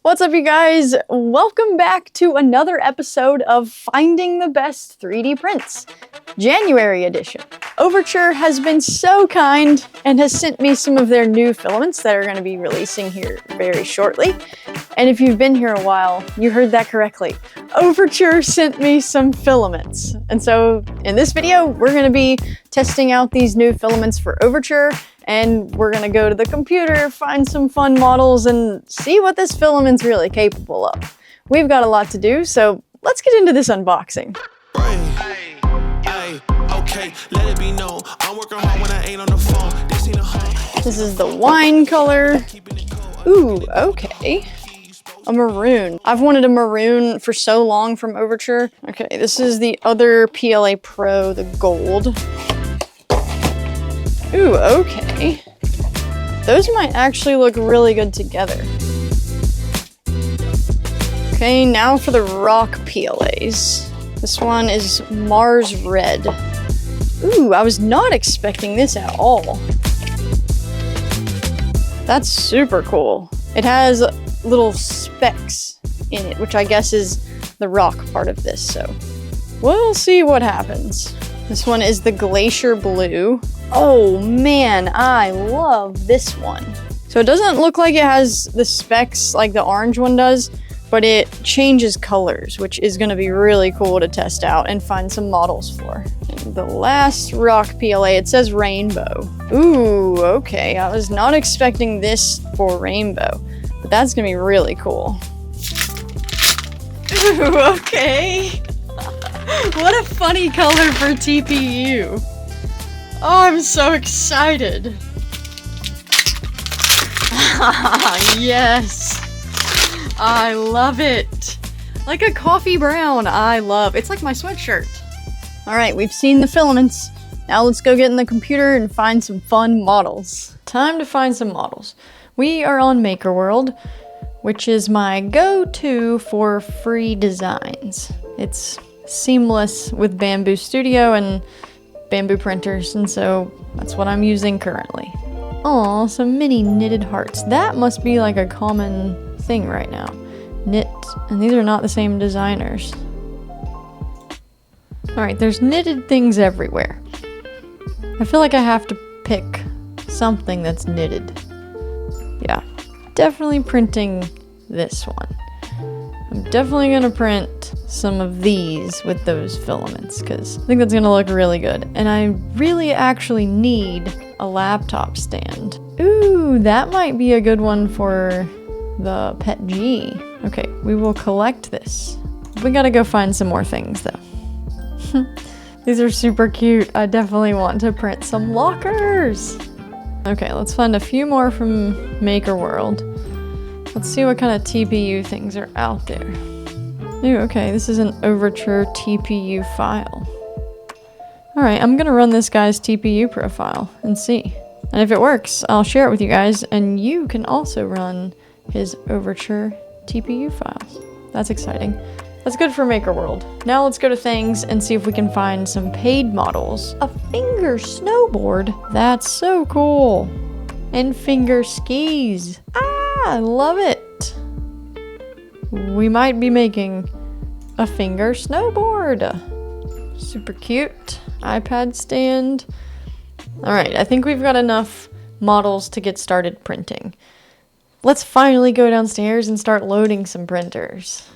What's up, you guys? Welcome back to another episode of Finding the Best 3D Prints, January edition. Overture has been so kind and has sent me some of their new filaments that are going to be releasing here very shortly. And if you've been here a while, you heard that correctly. Overture sent me some filaments. And so in this video, we're going to be testing out these new filaments for Overture, and we're going to go to the computer, find some fun models, and see what this filament's really capable of. We've got a lot to do, so let's get into this unboxing. This is the wine color. Ooh, okay. A maroon. I've wanted a maroon for so long from Overture. Okay, this is the other PLA Pro, the gold. Ooh, okay. Those might actually look really good together. Okay, now for the rock PLAs. This one is Mars Red. Ooh, I was not expecting this at all. That's super cool. It has little specks in it, which I guess is the rock part of this, so we'll see what happens. This one is the Glacier Blue. Oh man, I love this one. So it doesn't look like it has the specks like the orange one does, but it changes colors, which is going to be really cool to test out and find some models for. And the last rock PLA, it says rainbow. Ooh, okay, I was not expecting this for rainbow, but that's going to be really cool. Ooh, okay. What a funny color for TPU. Oh, I'm so excited. Yes. I love it. Like a coffee brown. It's like my sweatshirt. All right, we've seen the filaments. Now let's go get in the computer and find some fun models. Time to find some models. We are on Maker World, which is my go-to for free designs. It's seamless with Bamboo Studio and Bamboo printers, and so that's what I'm using currently. Aw, some mini knitted hearts. That must be like a common thing right now. Knit, and these are not the same designers. Alright, there's knitted things everywhere. I feel like I have to pick something that's knitted. Yeah, definitely printing this one. I'm definitely gonna print some of these with those filaments because I think that's gonna look really good. And I really actually need a laptop stand. Ooh, that might be a good one for the Pet G. Okay, we will collect this. We gotta go find some more things though. These are super cute. I definitely want to print some lockers. Okay, let's find a few more from Maker World. Let's see what kind of TPU things are out there. Ooh, okay, this is an Overture TPU file. Alright, I'm gonna run this guy's TPU profile and see. And if it works, I'll share it with you guys, and you can also run his Overture TPU files. That's exciting. That's good for Maker World. Now let's go to things and see if we can find some paid models. A finger snowboard? That's so cool. And finger skis. I love it. We might be making a finger snowboard. Super cute. iPad stand. Alright, I think we've got enough models to get started printing. Let's finally go downstairs and start loading some printers.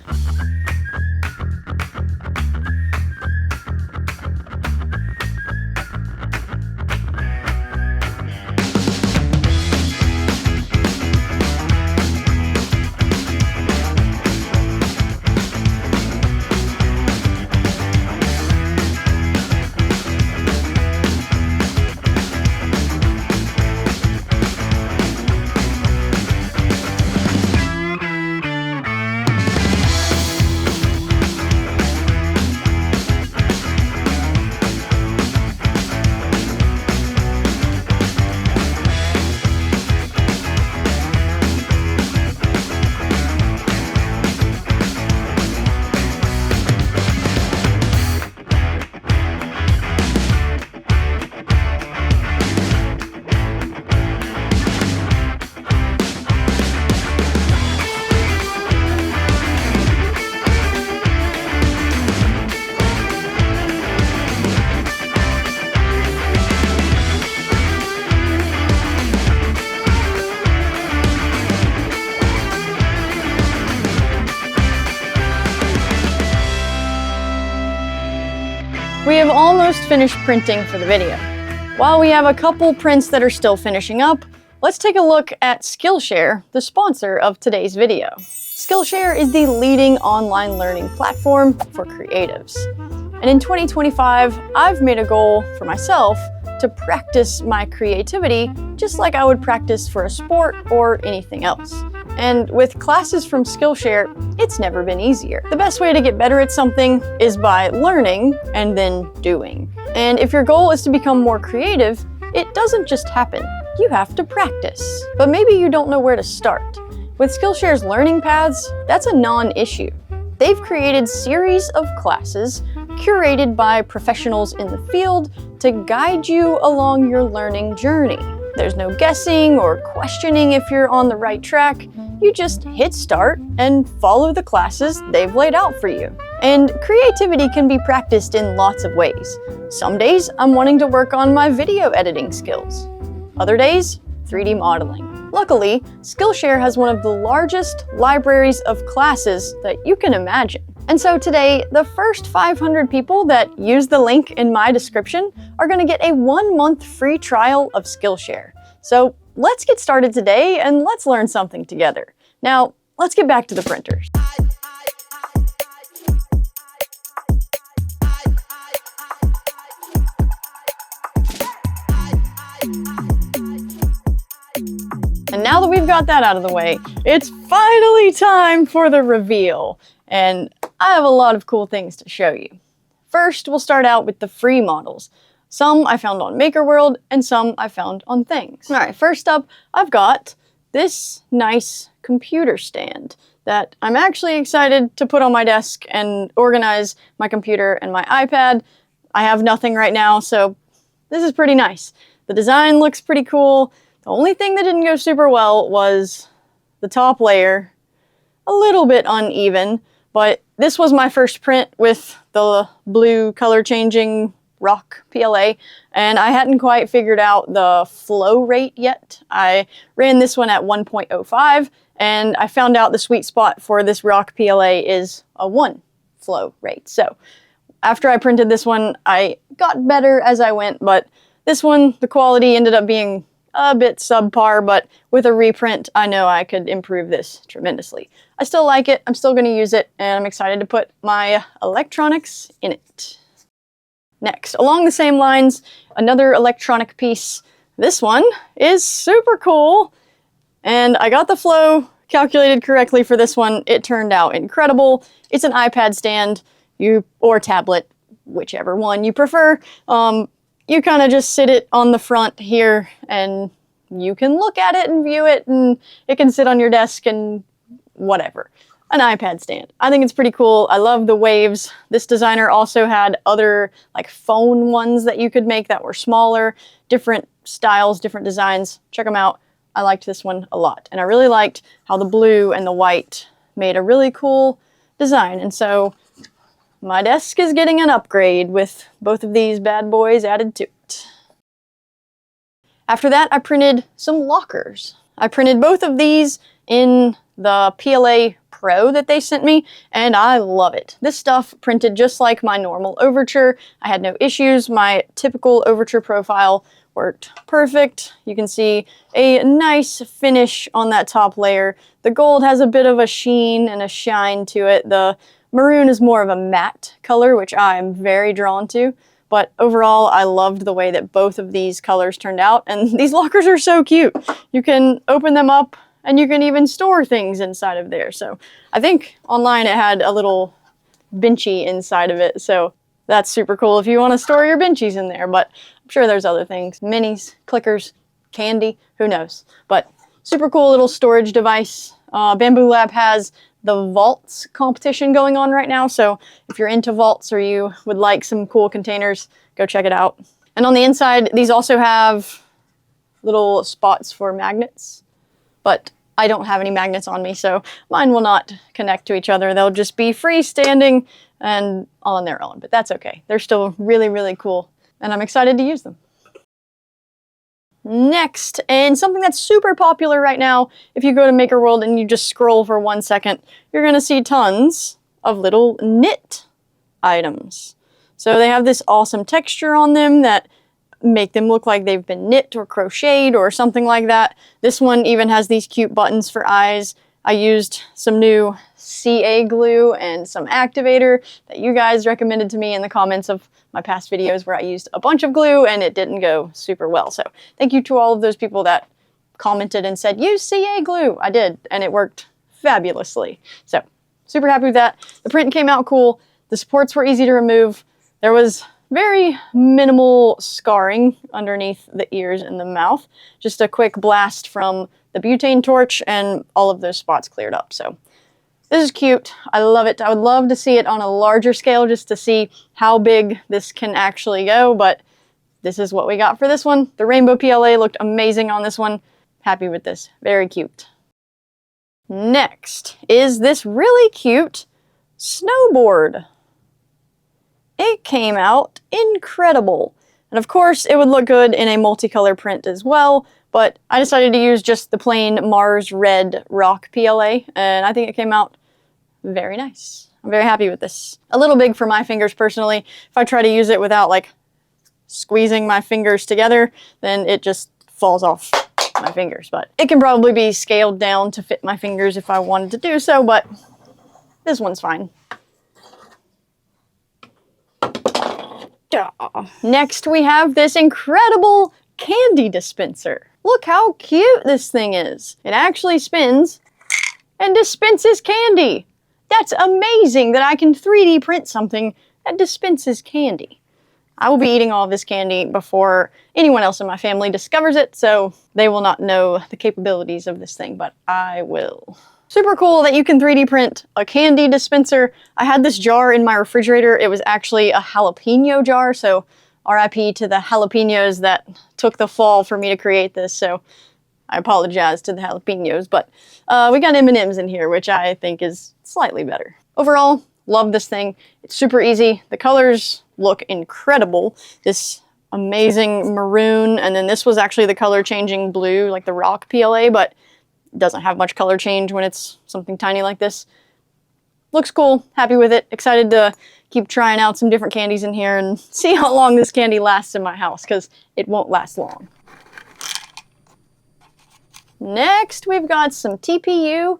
We have almost finished printing for the video. While we have a couple prints that are still finishing up, let's take a look at Skillshare, the sponsor of today's video. Skillshare is the leading online learning platform for creatives. And in 2025, I've made a goal for myself to practice my creativity just like I would practice for a sport or anything else. And with classes from Skillshare, it's never been easier. The best way to get better at something is by learning and then doing. And if your goal is to become more creative, it doesn't just happen. You have to practice. But maybe you don't know where to start. With Skillshare's learning paths, that's a non-issue. They've created series of classes curated by professionals in the field to guide you along your learning journey. There's no guessing or questioning if you're on the right track. You just hit start and follow the classes they've laid out for you. And creativity can be practiced in lots of ways. Some days I'm wanting to work on my video editing skills. Other days, 3D modeling. Luckily, Skillshare has one of the largest libraries of classes that you can imagine. And so today, the first 500 people that use the link in my description are going to get a 1-month free trial of Skillshare. So let's get started today and let's learn something together. Now, let's get back to the printers. And now that we've got that out of the way, it's finally time for the reveal. And I have a lot of cool things to show you. First, we'll start out with the free models. Some I found on MakerWorld and some I found on Things. All right, first up, I've got this nice computer stand that I'm actually excited to put on my desk and organize my computer and my iPad. I have nothing right now, so this is pretty nice. The design looks pretty cool. The only thing that didn't go super well was the top layer. A little bit uneven, but this was my first print with the blue color changing rock PLA, and I hadn't quite figured out the flow rate yet. I ran this one at 1.05, and I found out the sweet spot for this rock PLA is a 1 flow rate. So after I printed this one, I got better as I went, but this one, the quality ended up being a bit subpar, but with a reprint, I know I could improve this tremendously. I still like it, I'm still going to use it, and I'm excited to put my electronics in it. Next, along the same lines, another electronic piece. This one is super cool, and I got the flow calculated correctly for this one. It turned out incredible. It's an iPad stand, or tablet, whichever one you prefer. You kind of just sit it on the front here and you can look at it and view it, and it can sit on your desk and whatever. An iPad stand. I think it's pretty cool. I love the waves. This designer also had other like phone ones that you could make that were smaller, different styles, different designs. Check them out. I liked this one a lot. And I really liked how the blue and the white made a really cool design. And so my desk is getting an upgrade with both of these bad boys added to it. After that, I printed some lockers. I printed both of these in the PLA Pro that they sent me, and I love it. This stuff printed just like my normal Overture. I had no issues. My typical Overture profile worked perfect. You can see a nice finish on that top layer. The gold has a bit of a sheen and a shine to it. The maroon is more of a matte color, which I am very drawn to. But overall, I loved the way that both of these colors turned out. And these lockers are so cute. You can open them up and you can even store things inside of there. So I think online it had a little benchy inside of it. So that's super cool if you want to store your benchies in there. But I'm sure there's other things. Minis, clickers, candy, who knows. But super cool little storage device. Bamboo Lab has the vaults competition going on right now. So if you're into vaults or you would like some cool containers, go check it out. And on the inside, these also have little spots for magnets, but I don't have any magnets on me, so mine will not connect to each other. They'll just be freestanding and on their own, but that's okay. They're still really, really cool, and I'm excited to use them. Next, and something that's super popular right now, if you go to MakerWorld and you just scroll for 1 second, you're gonna see tons of little knit items. So they have this awesome texture on them that make them look like they've been knit or crocheted or something like that. This one even has these cute buttons for eyes. I used some new CA glue and some activator that you guys recommended to me in the comments of my past videos where I used a bunch of glue and it didn't go super well. So thank you to all of those people that commented and said, use CA glue. I did, and it worked fabulously. So super happy with that. The print came out cool. The supports were easy to remove. There was very minimal scarring underneath the ears and the mouth. Just a quick blast from the butane torch and all of those spots cleared up. So this is cute. I love it. I would love to see it on a larger scale just to see how big this can actually go, but this is what we got for this one. The rainbow PLA looked amazing on this one. Happy with this. Very cute. Next is this really cute snowboard. It came out incredible. And of course, it would look good in a multicolor print as well, but I decided to use just the plain Mars Red Rock PLA, and I think it came out very nice. I'm very happy with this. A little big for my fingers personally. If I try to use it without like squeezing my fingers together, then it just falls off my fingers. But it can probably be scaled down to fit my fingers if I wanted to do so, but this one's fine. Next, we have this incredible candy dispenser. Look how cute this thing is. It actually spins and dispenses candy. That's amazing that I can 3D print something that dispenses candy. I will be eating all of this candy before anyone else in my family discovers it, so they will not know the capabilities of this thing, but I will. Super cool that you can 3D print a candy dispenser. I had this jar in my refrigerator. It was actually a jalapeno jar, so RIP to the jalapenos that took the fall for me to create this, so I apologize to the jalapenos, but we got M&Ms in here, which I think is slightly better. Overall, love this thing. It's super easy. The colors look incredible. This amazing maroon, and then this was actually the color changing blue, like the rock PLA, but doesn't have much color change when it's something tiny like this. Looks cool, happy with it, excited to keep trying out some different candies in here and see how long this candy lasts in my house, because it won't last long. Next, we've got some TPU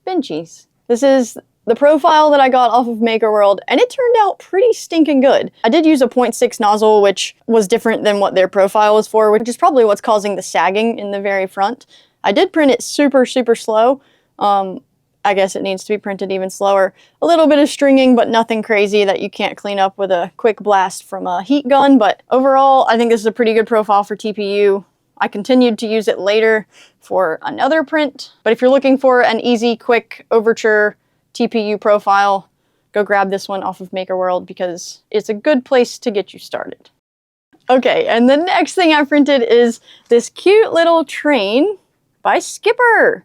Benchies. This is the profile that I got off of MakerWorld, and it turned out pretty stinking good. I did use a 0.6 nozzle, which was different than what their profile was for, which is probably what's causing the sagging in the very front. I did print it super, super slow. I guess it needs to be printed even slower. A little bit of stringing, but nothing crazy that you can't clean up with a quick blast from a heat gun. But overall, I think this is a pretty good profile for TPU. I continued to use it later for another print. But if you're looking for an easy, quick Overture TPU profile, go grab this one off of MakerWorld because it's a good place to get you started. Okay, and the next thing I printed is this cute little train by Skipper.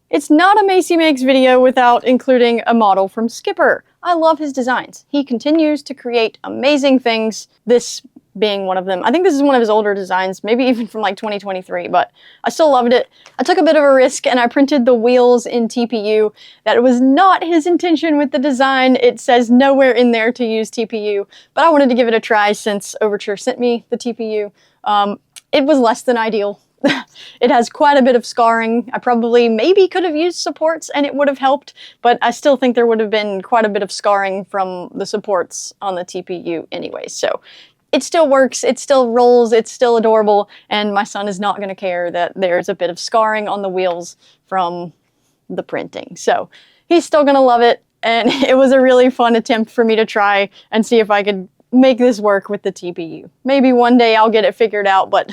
It's not a Macy Makes video without including a model from Skipper. I love his designs. He continues to create amazing things, this being one of them. I think this is one of his older designs, maybe even from like 2023, but I still loved it. I took a bit of a risk and I printed the wheels in TPU. That was not his intention with the design. It says nowhere in there to use TPU, but I wanted to give it a try since Overture sent me the TPU. It was less than ideal. It has quite a bit of scarring. I probably maybe could have used supports and it would have helped, but I still think there would have been quite a bit of scarring from the supports on the TPU anyway. So it still works, it still rolls, it's still adorable, and my son is not going to care that there's a bit of scarring on the wheels from the printing. So he's still going to love it, and it was a really fun attempt for me to try and see if I could make this work with the TPU. Maybe one day I'll get it figured out, but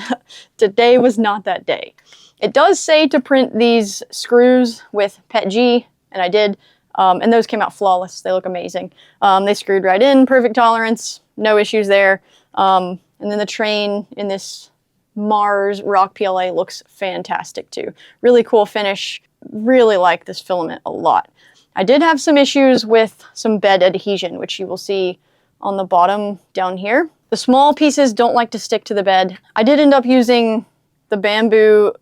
today was not that day. It does say to print these screws with PETG, and I did, and those came out flawless. They look amazing. They screwed right in, perfect tolerance, no issues there. And then the train in this Mars Rock PLA looks fantastic too. Really cool finish. Really like this filament a lot. I did have some issues with some bed adhesion, which you will see on the bottom down here. The small pieces don't like to stick to the bed. I did end up using the bamboo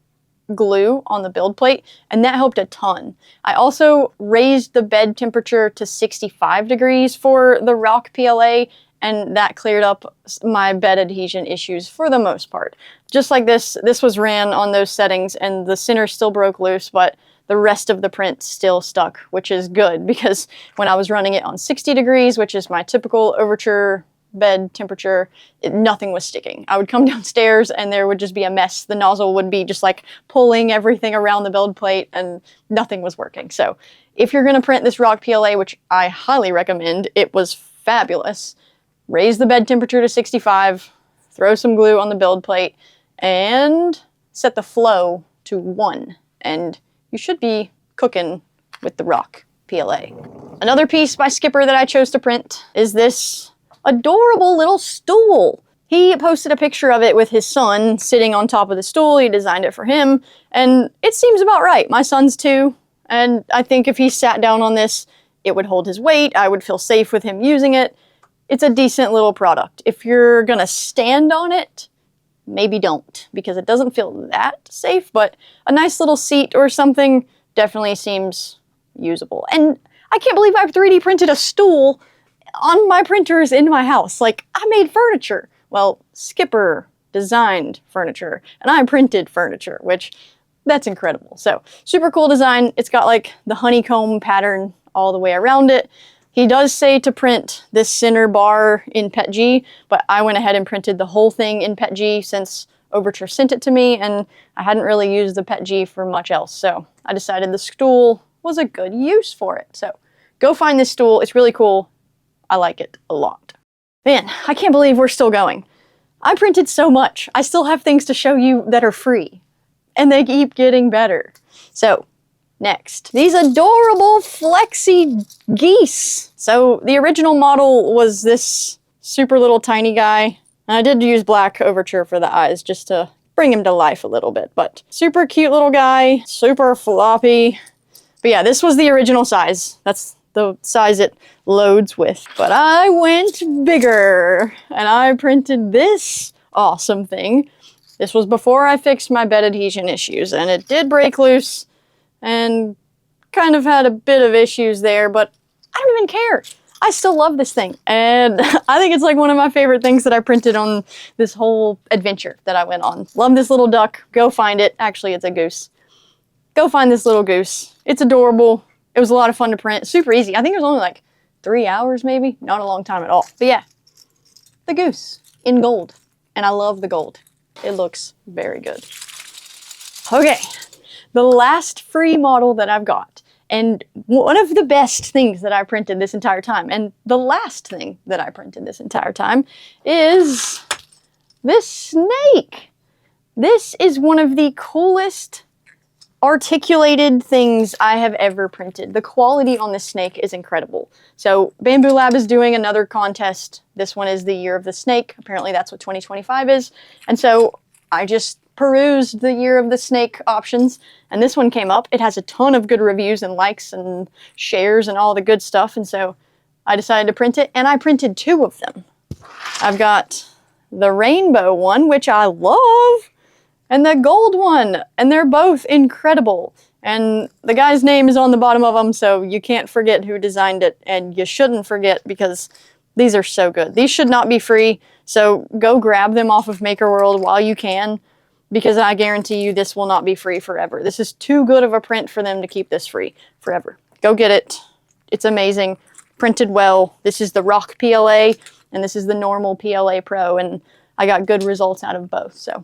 glue on the build plate, and that helped a ton. I also raised the bed temperature to 65 degrees for the Rock PLA, and that cleared up my bed adhesion issues for the most part. Just like this was ran on those settings, and the center still broke loose, but the rest of the print still stuck, which is good, because when I was running it on 60 degrees, which is my typical Overture bed temperature, nothing was sticking. I would come downstairs and there would just be a mess. The nozzle would be just like pulling everything around the build plate and nothing was working. So if you're going to print this rock PLA, which I highly recommend, it was fabulous. Raise the bed temperature to 65, throw some glue on the build plate, and set the flow to 1. And you should be cooking with the rock PLA. Another piece by Skipper that I chose to print is this adorable little stool. He posted a picture of it with his son sitting on top of the stool. He designed it for him, and it seems about right. My son's 2, and I think if he sat down on this, it would hold his weight. I would feel safe with him using it. It's a decent little product. If you're gonna stand on it, maybe don't, because it doesn't feel that safe, but a nice little seat or something definitely seems usable. And I can't believe I've 3D printed a stool on my printers in my house. Like, I made furniture. Well, Skipper designed furniture, and I printed furniture, which, that's incredible. So, super cool design. It's got like the honeycomb pattern all the way around it. He does say to print this center bar in PETG, but I went ahead and printed the whole thing in PETG since Overture sent it to me, and I hadn't really used the PETG for much else, so I decided the stool was a good use for it. So, go find this stool. It's really cool. I like it a lot. Man, I can't believe we're still going. I printed so much. I still have things to show you that are free. And they keep getting better. So, next. These adorable flexi geese. So, the original model was this super little tiny guy. And I did use black Overture for the eyes just to bring him to life a little bit. But super cute little guy. Super floppy. But yeah, this was the original size. That's the size it loads with. But I went bigger, and I printed this awesome thing. This was before I fixed my bed adhesion issues, and it did break loose, and kind of had a bit of issues there, but I don't even care. I still love this thing, and I think it's like one of my favorite things that I printed on this whole adventure that I went on. Love this little duck. Go find it. Actually, it's a goose. Go find this little goose. It's adorable. It was a lot of fun to print. Super easy. I think it was only like 3 hours maybe. Not a long time at all. But yeah, the goose in gold. And I love the gold. It looks very good. Okay, the last free model that I've got. And one of the best things that I printed this entire time, and the last thing that I printed this entire time, is this snake. This is one of the coolest articulated things I have ever printed. The quality on this snake is incredible. So Bamboo Lab is doing another contest. This one is the Year of the Snake. Apparently that's what 2025 is. And so I just perused the Year of the Snake options, and this one came up. It has a ton of good reviews and likes and shares and all the good stuff, and so I decided to print it, and I printed 2 of them. I've got the rainbow one, which I love, and the gold one, and they're both incredible. And the guy's name is on the bottom of them, so you can't forget who designed it, and you shouldn't forget because these are so good. These should not be free, so go grab them off of MakerWorld while you can, because I guarantee you this will not be free forever. This is too good of a print for them to keep this free forever. Go get it. It's amazing. Printed well. This is the Rock PLA, and this is the normal PLA Pro, and I got good results out of both, so.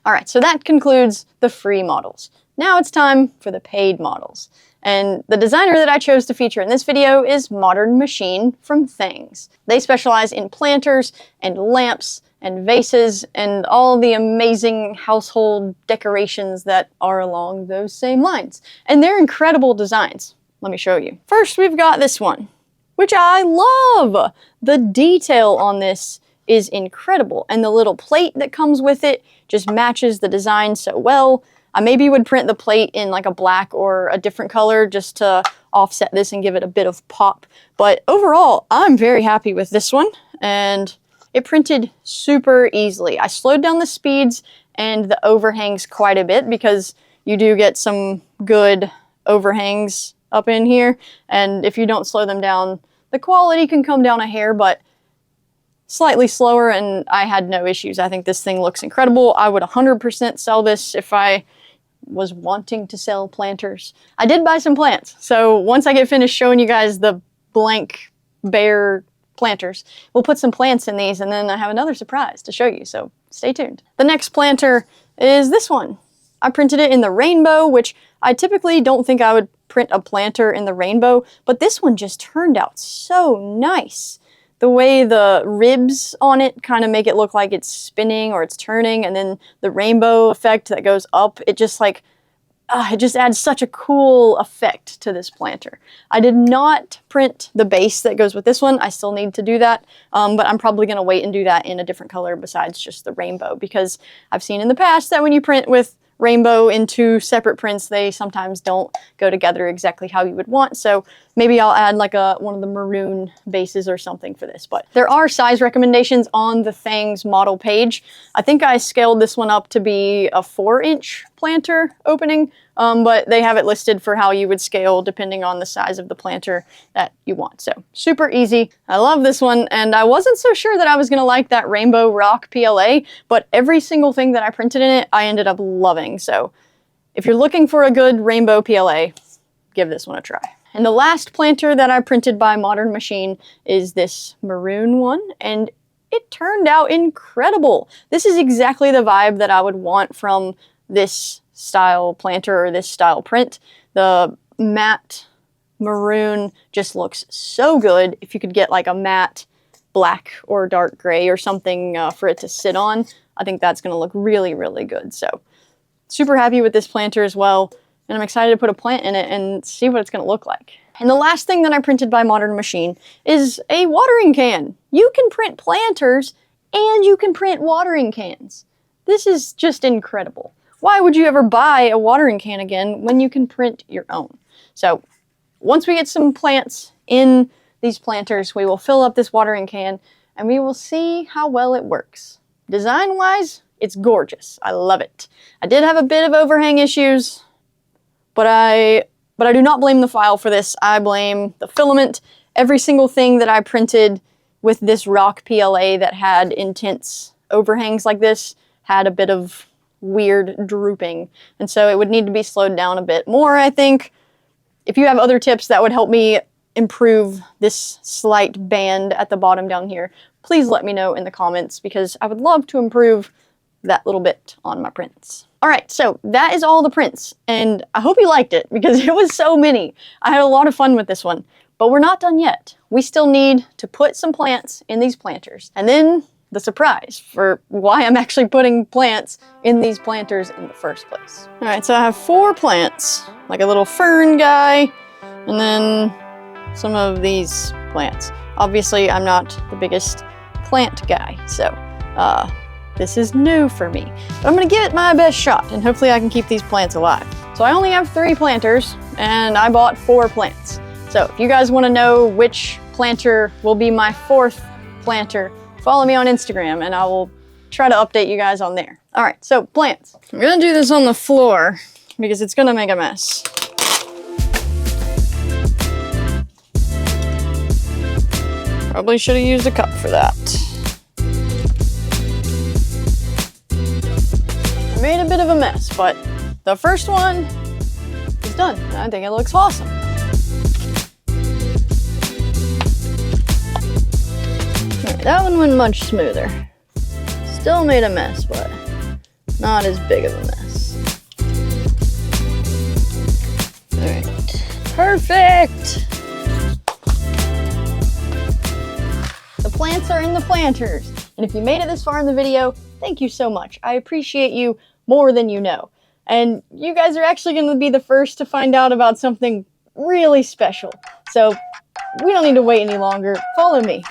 Alright, so that concludes the free models. Now it's time for the paid models. And the designer that I chose to feature in this video is Modern Machine from Things. They specialize in planters and lamps and vases and all the amazing household decorations that are along those same lines. And they're incredible designs. Let me show you. First, we've got this one, which I love. The detail on this is incredible, and the little plate that comes with it just matches the design so well. I maybe would print the plate in like a black or a different color just to offset this and give it a bit of pop. But overall, I'm very happy with this one, and it printed super easily. I slowed down the speeds and the overhangs quite a bit because you do get some good overhangs up in here, and if you don't slow them down, the quality can come down a hair, but slightly slower, and I had no issues. I think this thing looks incredible. I would 100% sell this if I was wanting to sell planters. I did buy some plants, so once I get finished showing you guys the blank, bare planters, we'll put some plants in these, and then I have another surprise to show you, so stay tuned. The next planter is this one. I printed it in the rainbow, which I typically don't think I would print a planter in the rainbow, but this one just turned out so nice. The way the ribs on it kind of make it look like it's spinning or it's turning, and then the rainbow effect that goes up, it just like, it just adds such a cool effect to this planter. I did not print the base that goes with this one. I still need to do that, but I'm probably going to wait and do that in a different color besides just the rainbow, because I've seen in the past that when you print with rainbow into separate prints, they sometimes don't go together exactly how you would want. So maybe I'll add like one of the maroon bases or something for this. But there are size recommendations on the Thang's model page. I think I scaled this one up to be a 4-inch planter opening, but they have it listed for how you would scale depending on the size of the planter that you want. So super easy. I love this one, and I wasn't so sure that I was gonna like that Rainbow Rock PLA, but every single thing that I printed in it, I ended up loving. So if you're looking for a good rainbow PLA, give this one a try. And the last planter that I printed by Modern Machine is this maroon one, and it turned out incredible. This is exactly the vibe that I would want from this style planter or this style print. The matte maroon just looks so good. If you could get like a matte black or dark gray or something for it to sit on, I think that's gonna look really, really good. So super happy with this planter as well. And I'm excited to put a plant in it and see what it's going to look like. And the last thing that I printed by Modern Machine is a watering can. You can print planters and you can print watering cans. This is just incredible. Why would you ever buy a watering can again when you can print your own? So once we get some plants in these planters, we will fill up this watering can and we will see how well it works. Design-wise, it's gorgeous. I love it. I did have a bit of overhang issues, but I do not blame the file for this. I blame the filament. Every single thing that I printed with this rock PLA that had intense overhangs like this had a bit of weird drooping. And so it would need to be slowed down a bit more, I think. If you have other tips that would help me improve this slight band at the bottom down here, please let me know in the comments, because I would love to improve that little bit on my prints. All right, so that is all the prints, and I hope you liked it because it was so many. I had a lot of fun with this one, but we're not done yet. We still need to put some plants in these planters, and then the surprise for why I'm actually putting plants in these planters in the first place. All right, so I have 4 plants, like a little fern guy, and then some of these plants. Obviously, I'm not the biggest plant guy, so this is new for me, but I'm gonna give it my best shot, and hopefully I can keep these plants alive. So I only have 3 planters, and I bought 4 plants. So if you guys wanna know which planter will be my 4th planter, follow me on Instagram, and I will try to update you guys on there. All right, so plants. I'm gonna do this on the floor, because it's gonna make a mess. Probably should have used a cup for that. Made a bit of a mess, but the first one is done. I think it looks awesome. Alright, that one went much smoother. Still made a mess, but not as big of a mess. Alright, perfect! The plants are in the planters. And if you made it this far in the video, thank you so much. I appreciate you more than you know. And you guys are actually going to be the first to find out about something really special. So we don't need to wait any longer. Follow me.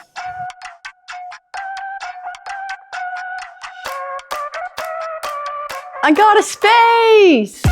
I got a space!